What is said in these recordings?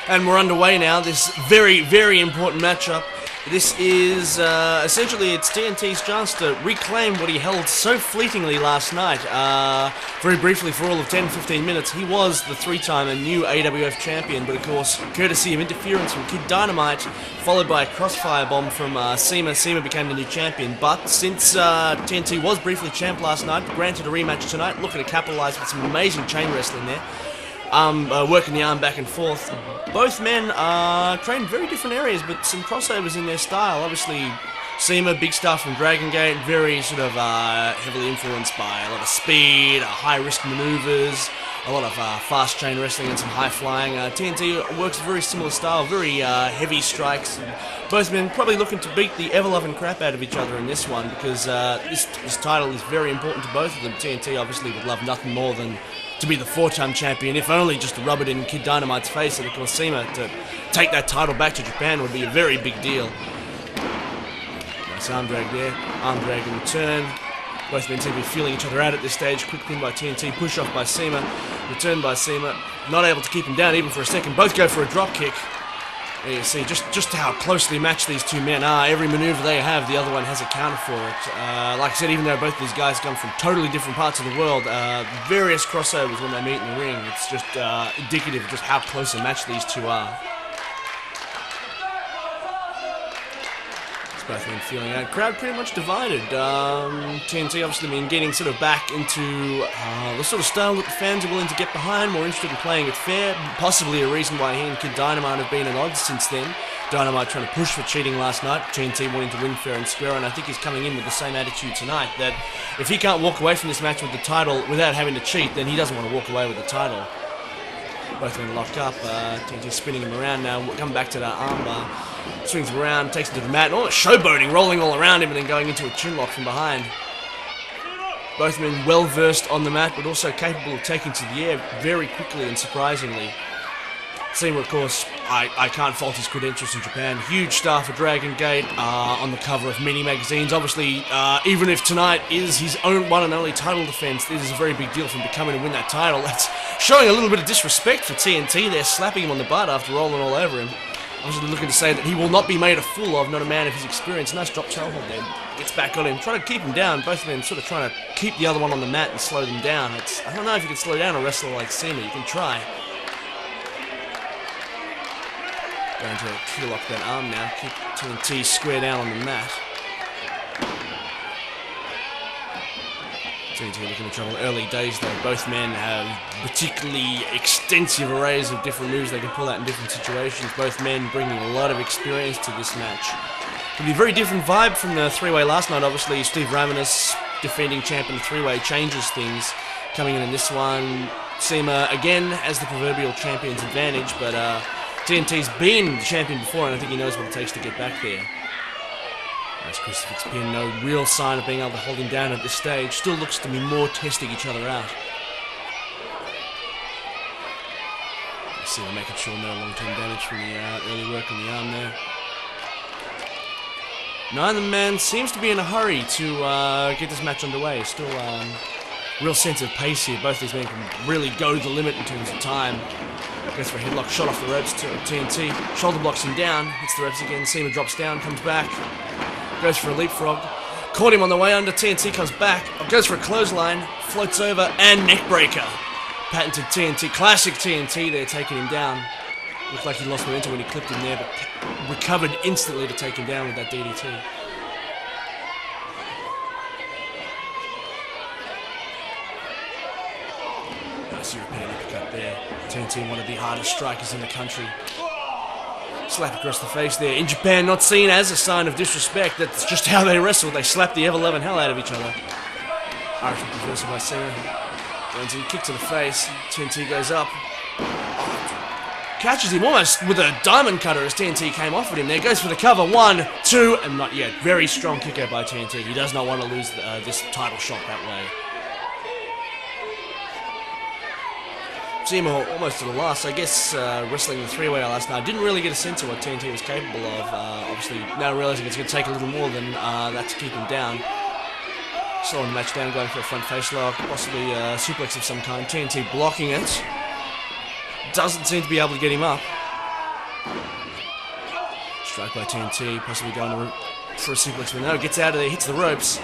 And we're underway now, this very, very important matchup. This is, essentially, it's TNT's chance to reclaim what he held so fleetingly last night. Very briefly, for all of 10-15 minutes, he was the three-time and new AWF champion, but of course, courtesy of interference from Kid Dynamite, followed by a crossfire bomb from CIMA, CIMA became the new champion. But since TNT was briefly champ last night, granted a rematch tonight, looking to capitalise with some amazing chain wrestling there. Working the arm back and forth. Both men train very different areas, but some crossovers in their style. Obviously, CIMA, big stuff from Dragon Gate, very sort of heavily influenced by a lot of speed, high-risk maneuvers, a lot of fast chain wrestling and some high flying. TNT works a very similar style, very heavy strikes. Both men probably looking to beat the ever-loving crap out of each other in this one, because this title is very important to both of them. TNT obviously would love nothing more than to be the four-time champion, if only just to rub it in Kid Dynamite's face. And of course, CIMA to take that title back to Japan would be a very big deal. Nice arm drag there, arm drag in return. Both men seem to be feeling each other out at this stage. Quick pin by TNT, push off by CIMA, return by CIMA. Not able to keep him down even for a second. Both go for a drop kick. There you see just how closely matched these two men are. Every maneuver they have, the other one has a counter for it. Like I said, even though both these guys come from totally different parts of the world, various crossovers when they meet in the ring. It's just indicative of just how close a match these two are. Both men feeling out. Crowd pretty much divided. TNT obviously been getting sort of back into the sort of style that the fans are willing to get behind, more interested in playing it fair. Possibly a reason why he and Kid Dynamite have been at odds since then. Dynamite trying to push for cheating last night, TNT wanting to win fair and square, and I think he's coming in with the same attitude tonight, that if he can't walk away from this match with the title without having to cheat, then he doesn't want to walk away with the title. Both men locked up, TNT spinning him around now, coming back to that armbar. Swings him around, takes him to the mat, and showboating, rolling all around him and then going into a chin lock from behind. Both men well versed on the mat, but also capable of taking to the air very quickly and surprisingly. CIMA, of course, I can't fault his credentials in Japan. Huge star for Dragon Gate, on the cover of many magazines. Obviously, even if tonight is his own one and only title defense, this is a very big deal for him to come in and win that title. That's showing a little bit of disrespect for TNT there, slapping him on the butt after rolling all over him. Obviously looking to say that he will not be made a fool of, not a man of his experience. Nice drop tail hold there. Gets back on him, trying to keep him down. Both men sort of trying to keep the other one on the mat and slow them down. I don't know if you can slow down a wrestler like CIMA. You can try. Going to key lock that arm now. Keep TNT square down on the mat. TNT looking at trouble. Early days though, both men have particularly extensive arrays of different moves they can pull out in different situations. Both men bringing a lot of experience to this match. It'll be a very different vibe from the three-way last night. Obviously, Steve Ravenous, defending champ in the three-way, changes things. Coming in this one, CIMA again has the proverbial champion's advantage, but TNT's been the champion before, and I think he knows what it takes to get back there. Nice crucifix pin, no real sign of being able to hold him down at this stage. Still looks to be more testing each other out. You see, we're making sure no long-term damage from the early work on the arm there. Neither man seems to be in a hurry to get this match underway. Still real sense of pace here. Both these men can really go to the limit in terms of time. Goes for a headlock, shot off the ropes to TNT. Shoulder blocks him down, hits the ropes again. CIMA drops down, comes back. Goes for a leapfrog. Caught him on the way under. TNT comes back. Goes for a clothesline. Floats over and neckbreaker. Patented TNT. Classic TNT there, taking him down. Looked like he lost momentum when he clipped him there, but recovered instantly to take him down with that DDT. Nice European uppercut there. TNT, one of the hardest strikers in the country. Slap across the face there. In Japan, not seen as a sign of disrespect. That's just how they wrestle. They slap the ever-loving hell out of each other. Irish reversal by CIMA. TNT kick to the face. TNT goes up. Catches him almost with a diamond cutter as TNT came off at him there. Goes for the cover. 1, 2, and not yet. Very strong kick out by TNT. He does not want to lose this title shot that way. CIMA almost to the last. I guess wrestling the three-way last night, didn't really get a sense of what TNT was capable of. Obviously, now realizing it's going to take a little more than that to keep him down. Slowing the match down, going for a front face lock, possibly a suplex of some kind. TNT blocking it. Doesn't seem to be able to get him up. Strike by TNT, possibly going for a suplex, but no, gets out of there, hits the ropes,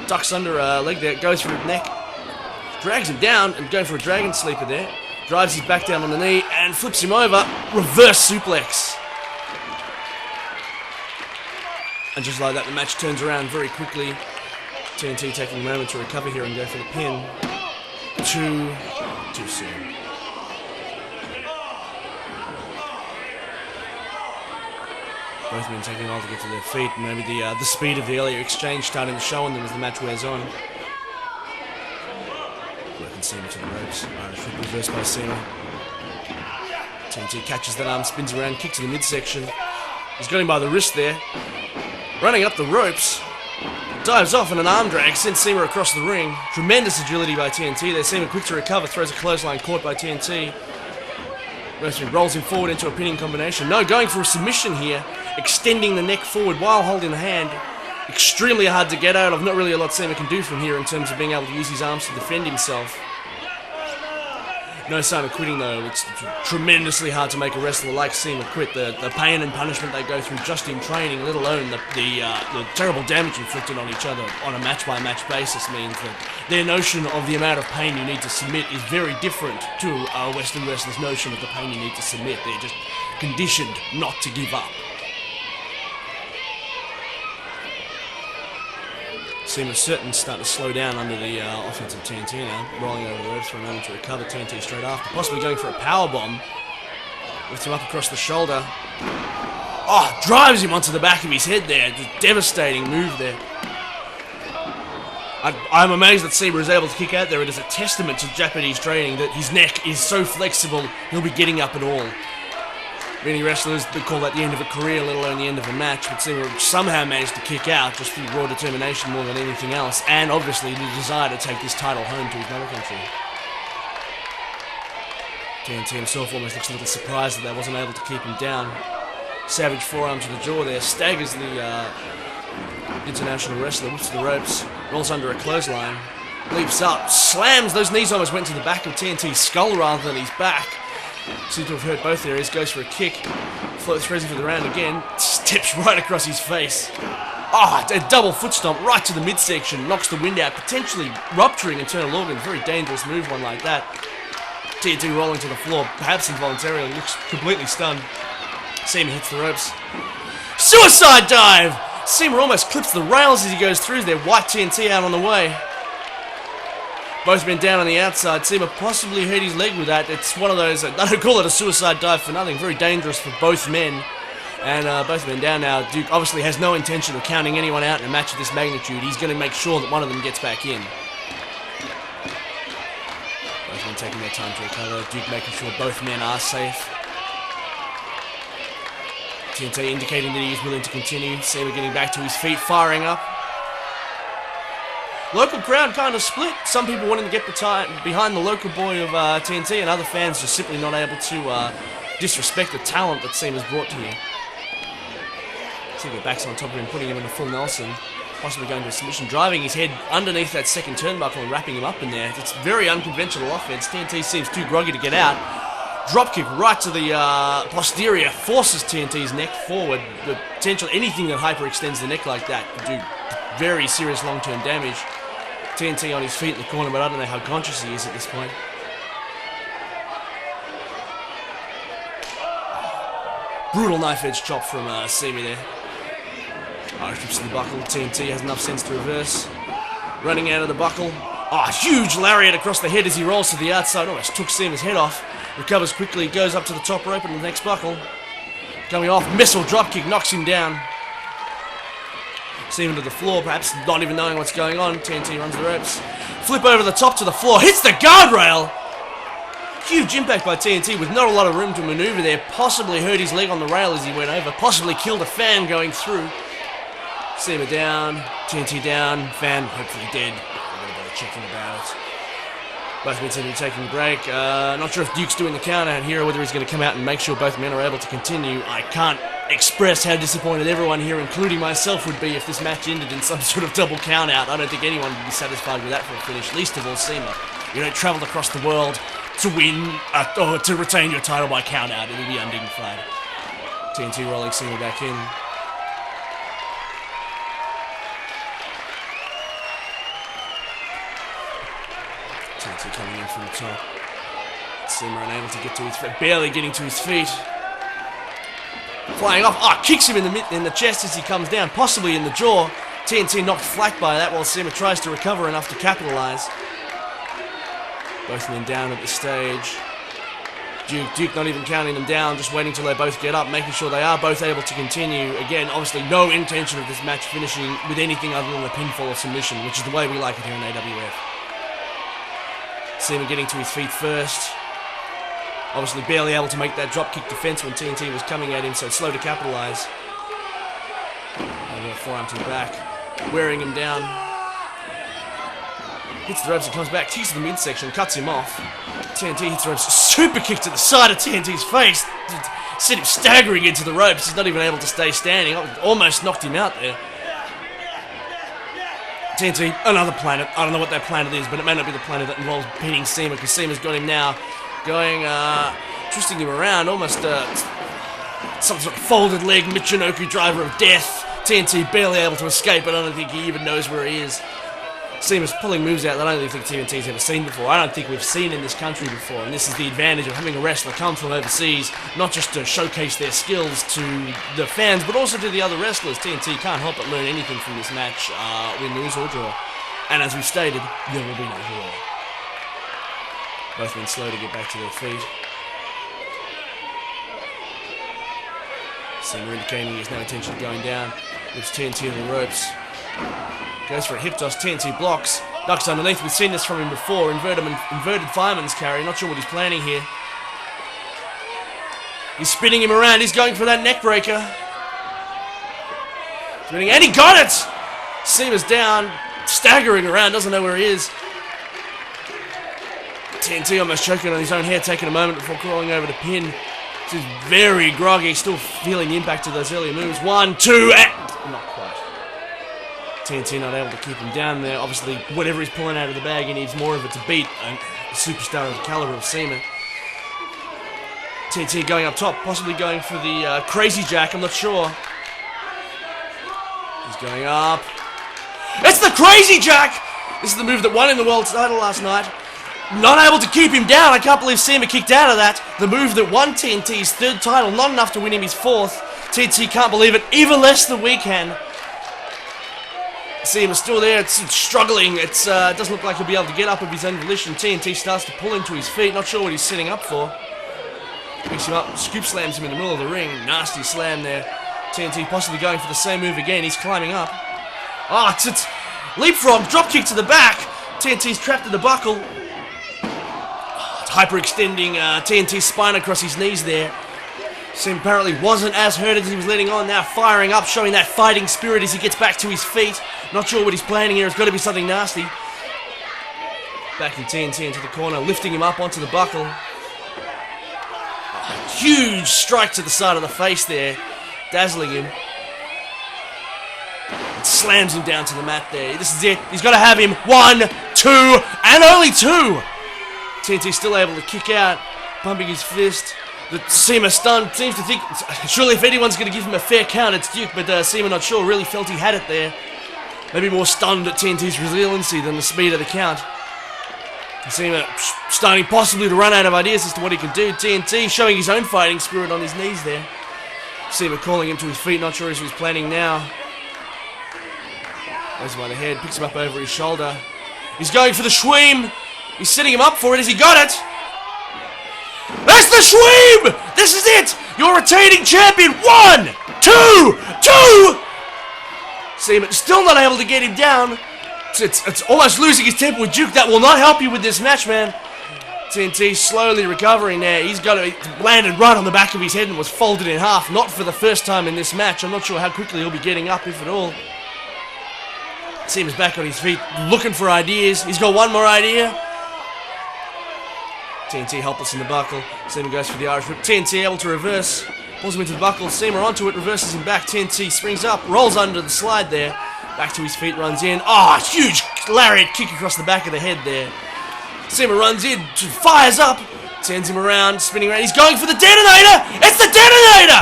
ducks under a leg there, goes for a neck, drags him down, and going for a dragon sleeper there. Drives his back down on the knee and flips him over. Reverse suplex. And just like that, the match turns around very quickly. TNT taking a moment to recover here and go for the pin. Too soon. Both men taking a while to get to their feet. Maybe the speed of the earlier exchange starting to show on them as the match wears on. Working CIMA to the ropes. Irish whip reversed by CIMA. TNT catches that arm, spins around, kicks to the midsection. He's got him by the wrist there. Running up the ropes. Dives off in an arm drag, sends CIMA across the ring. Tremendous agility by TNT there. CIMA quick to recover, throws a clothesline caught by TNT. Wrestling rolls him forward into a pinning combination. No, going for a submission here. Extending the neck forward while holding the hand. Extremely hard to get out of. Not really a lot CIMA can do from here in terms of being able to use his arms to defend himself. No sign of quitting though. It's tremendously hard to make a wrestler like CIMA quit. The pain and punishment they go through just in training, let alone the terrible damage inflicted on each other on a match-by-match basis means that their notion of the amount of pain you need to submit is very different to a Western wrestler's notion of the pain you need to submit. They're just conditioned not to give up. CIMA certainly starting to slow down under the offense of TNT now. Rolling over the ropes for a moment to recover. TNT straight after. Possibly going for a powerbomb. Lifts him up across the shoulder. Oh, drives him onto the back of his head there. Just devastating move there. I'm amazed that CIMA is able to kick out there. It is a testament to Japanese training that his neck is so flexible, he'll be getting up at all. Many wrestlers would call that the end of a career, let alone the end of a match, but CIMA somehow managed to kick out just through raw determination more than anything else, and obviously the desire to take this title home to his mother country. TNT himself almost looks a little surprised that they wasn't able to keep him down. Savage forearm to the jaw there, staggers the international wrestler, whips to the ropes, rolls under a clothesline, leaps up, slams, those knees almost went to the back of TNT's skull rather than his back. Seems to have hurt both areas, goes for a kick, floats Resi for the round again, steps right across his face. Ah, oh, a double foot stomp right to the midsection, knocks the wind out, potentially rupturing internal organs. Very dangerous move, one like that. TNT rolling to the floor, perhaps involuntarily, looks completely stunned. CIMA hits the ropes. Suicide dive! CIMA almost clips the rails as he goes through there, white TNT out on the way. Both men down on the outside. CIMA possibly hurt his leg with that. It's one of those, I don't call it a suicide dive for nothing. Very dangerous for both men. And both men down now. Duke obviously has no intention of counting anyone out in a match of this magnitude. He's going to make sure that one of them gets back in. Both men taking their time to recover. Duke making sure both men are safe. TNT indicating that he is willing to continue. CIMA getting back to his feet, firing up. Local crowd kind of split. Some people wanting to get behind the local boy of TNT, and other fans just simply not able to disrespect the talent that CIMA's brought to you. CIMA backs on top of him, putting him in a full Nelson, possibly going to a submission, driving his head underneath that second turnbuckle and wrapping him up in there. It's very unconventional offense. TNT seems too groggy to get out. Dropkick right to the posterior, forces TNT's neck forward. The potential, anything that hyperextends the neck like that could do very serious long-term damage. TNT on his feet in the corner, but I don't know how conscious he is at this point. Brutal knife-edge chop from CIMA there. Irish whips to the buckle. TNT has enough sense to reverse. Running out of the buckle. Oh, huge lariat across the head as he rolls to the outside. Almost took CIMA's head off. Recovers quickly, goes up to the top rope and the next buckle. Coming off, missile dropkick, knocks him down. CIMA to the floor, perhaps not even knowing what's going on. TNT runs the ropes. Flip over the top to the floor, hits the guardrail! Huge impact by TNT with not a lot of room to maneuver there. Possibly hurt his leg on the rail as he went over. Possibly killed a fan going through. CIMA down, TNT down, fan hopefully dead. I'm going to bother checking about it. Both men seem to be taking a break. Not sure if Duke's doing the count out here or whether he's going to come out and make sure both men are able to continue. I can't express how disappointed everyone here, including myself, would be if this match ended in some sort of double count out. I don't think anyone would be satisfied with that for a finish, least of all CIMA. You don't travel across the world to win or to retain your title by count out. It'll be undignified. TNT rolling CIMA back in. TNT coming in from the top. CIMA unable to get to his feet, barely getting to his feet. Flying off. Oh, kicks him in the chest as he comes down, possibly in the jaw. TNT knocked flat by that while CIMA tries to recover enough to capitalize. Both men down at this stage. Duke not even counting them down, just waiting till they both get up, making sure they are both able to continue. Again, obviously no intention of this match finishing with anything other than a pinfall or submission, which is the way we like it here in AWF. CIMA getting to his feet first. Obviously barely able to make that dropkick defense when TNT was coming at him, so slow to capitalize. Over forearm to the back, wearing him down. Hits the ropes and comes back, kicks to the midsection, cuts him off. TNT hits the ropes, super kick to the side of TNT's face. Sent him staggering into the ropes. He's not even able to stay standing. Almost knocked him out there. TNT, another planet. I don't know what that planet is, but it may not be the planet that involves pinning CIMA, because CIMA's got him now going, twisting him around, almost some sort of folded leg Michinoku driver of death. TNT barely able to escape, but I don't think he even knows where he is. CIMA's pulling moves out that I don't think TNT's ever seen before. I don't think we've seen in this country before, and this is the advantage of having a wrestler come from overseas, not just to showcase their skills to the fans, but also to the other wrestlers. TNT can't help but learn anything from this match, win, lose, or draw. And as we've stated, there will be no draw. Both men slow to get back to their feet. CIMA indicating he has no intention of going down. Lifts TNT on the ropes. Goes for a hip toss, TNT blocks. Ducks underneath, we've seen this from him before. Inverted fireman's carry, not sure what he's planning here. He's spinning him around, he's going for that neck breaker. Spinning, and he got it! CIMA's down, staggering around, doesn't know where he is. TNT almost choking on his own hair, taking a moment before crawling over to pin. He's very groggy, still feeling the impact of those earlier moves. 1, 2, and... not quite. TNT not able to keep him down there. Obviously, whatever he's pulling out of the bag, he needs more of it to beat a superstar of the caliber of CIMA. TNT going up top, possibly going for the Crazy Jack, I'm not sure. He's going up. It's the Crazy Jack! This is the move that won him the world title last night. Not able to keep him down. I can't believe CIMA kicked out of that. The move that won TNT's third title, not enough to win him his fourth. TNT can't believe it, even less than we can. CIMA's still there, it's struggling. It doesn't look like he'll be able to get up of his own volition. TNT starts to pull him to his feet, not sure what he's setting up for. Picks him up, scoop slams him in the middle of the ring. Nasty slam there. TNT possibly going for the same move again. He's climbing up. Oh, it's leapfrog, drop kick to the back. TNT's trapped in the buckle. Hyperextending TNT's spine across his knees there. CIMA apparently wasn't as hurt as he was letting on, now firing up, showing that fighting spirit as he gets back to his feet. Not sure what he's planning here, it's got to be something nasty. Backing TNT into the corner, lifting him up onto the buckle. Oh, huge strike to the side of the face there, dazzling him. It slams him down to the mat there. This is it, he's got to have him. 1, 2, and only 2! TNT still able to kick out, pumping his fist. The CIMA stunned, seems to think, surely if anyone's going to give him a fair count, it's Duke, but CIMA not sure, really felt he had it there. Maybe more stunned at TNT's resiliency than the speed of the count. CIMA starting possibly to run out of ideas as to what he can do. TNT showing his own fighting spirit on his knees there. CIMA calling him to his feet, not sure as he's planning now. Goes by the head, picks him up over his shoulder. He's going for the schweem! He's setting him up for it. Has he got it? That's the schweem! This is it! Your retaining champion! 1, 2, 2! CIMA still not able to get him down. It's almost losing his temper with Duke. That will not help you with this match, man. TNT slowly recovering there. He's got it landed right on the back of his head and was folded in half. Not for the first time in this match. I'm not sure how quickly he'll be getting up, if at all. CIMA's back on his feet, looking for ideas. He's got one more idea. TNT helpless in the buckle. CIMA goes for the Irish whip. TNT able to reverse. Pulls him into the buckle. CIMA onto it, reverses him back. TNT springs up, rolls under the slide there. Back to his feet, runs in. Oh, huge lariat kick across the back of the head there. CIMA runs in, fires up. Turns him around, spinning around. He's going for the detonator! It's the detonator!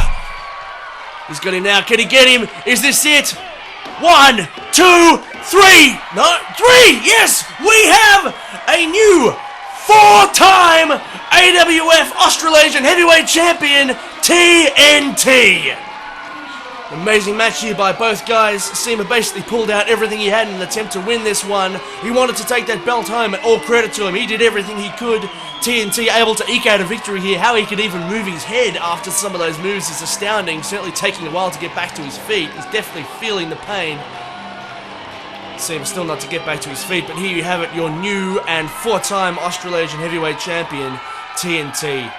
He's got him now. Can he get him? Is this it? 1, 2, 3. No, 3. Yes, we have a new 4-time AWF Australasian Heavyweight Champion, TNT. Amazing match here by both guys. CIMA basically pulled out everything he had in an attempt to win this one. He wanted to take that belt home, and all credit to him. He did everything he could. TNT able to eke out a victory here. How he could even move his head after some of those moves is astounding. Certainly taking a while to get back to his feet. He's definitely feeling the pain. Seems still not to get back to his feet, but here you have it, your new and 4-time Australasian Heavyweight Champion, TNT.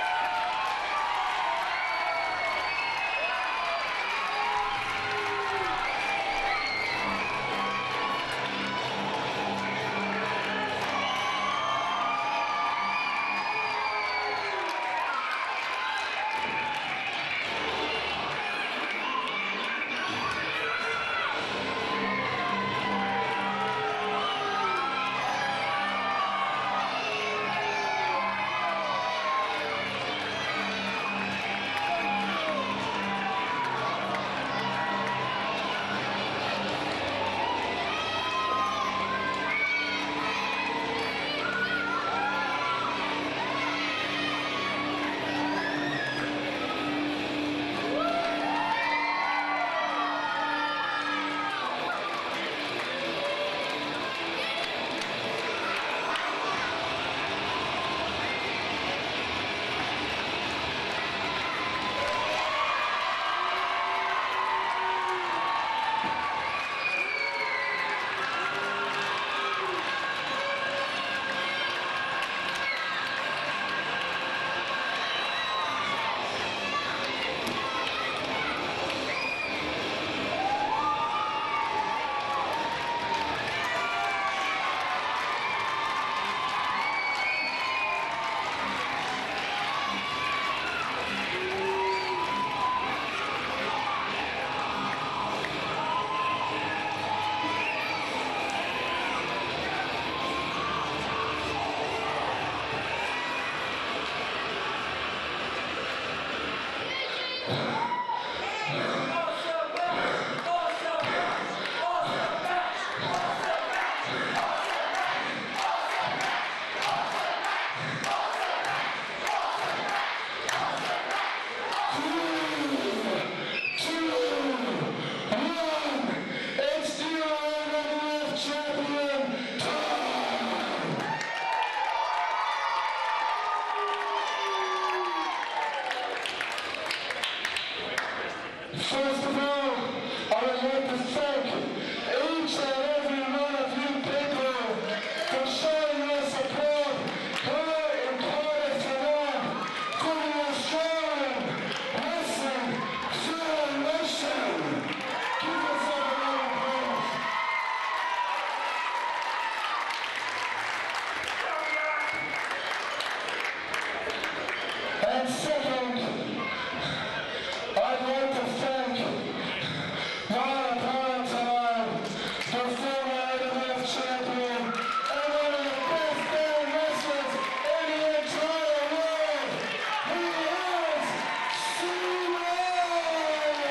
First of all, I would like to thank each and every one of you people for showing your support here in Cardiff tonight for the Australian Wrestling Federation. Give yourself a round of applause. And second, I'd like to thank my opponent tonight, the former AWF champion, and one of the best damn wrestlers in the entire world. He is CIMA! CIMA!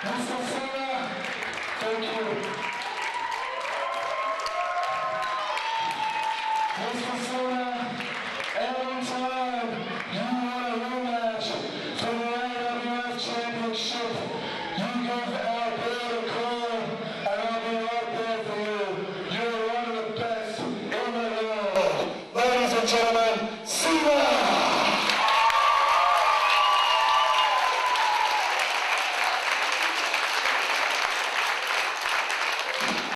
Mr. CIMA, thank you. Mr. CIMA, anytime you want a rematch for the AWF Championship, you give our board a call, and I'll be right there for you. You're one of the best in the world. Ladies and gentlemen, CIMA!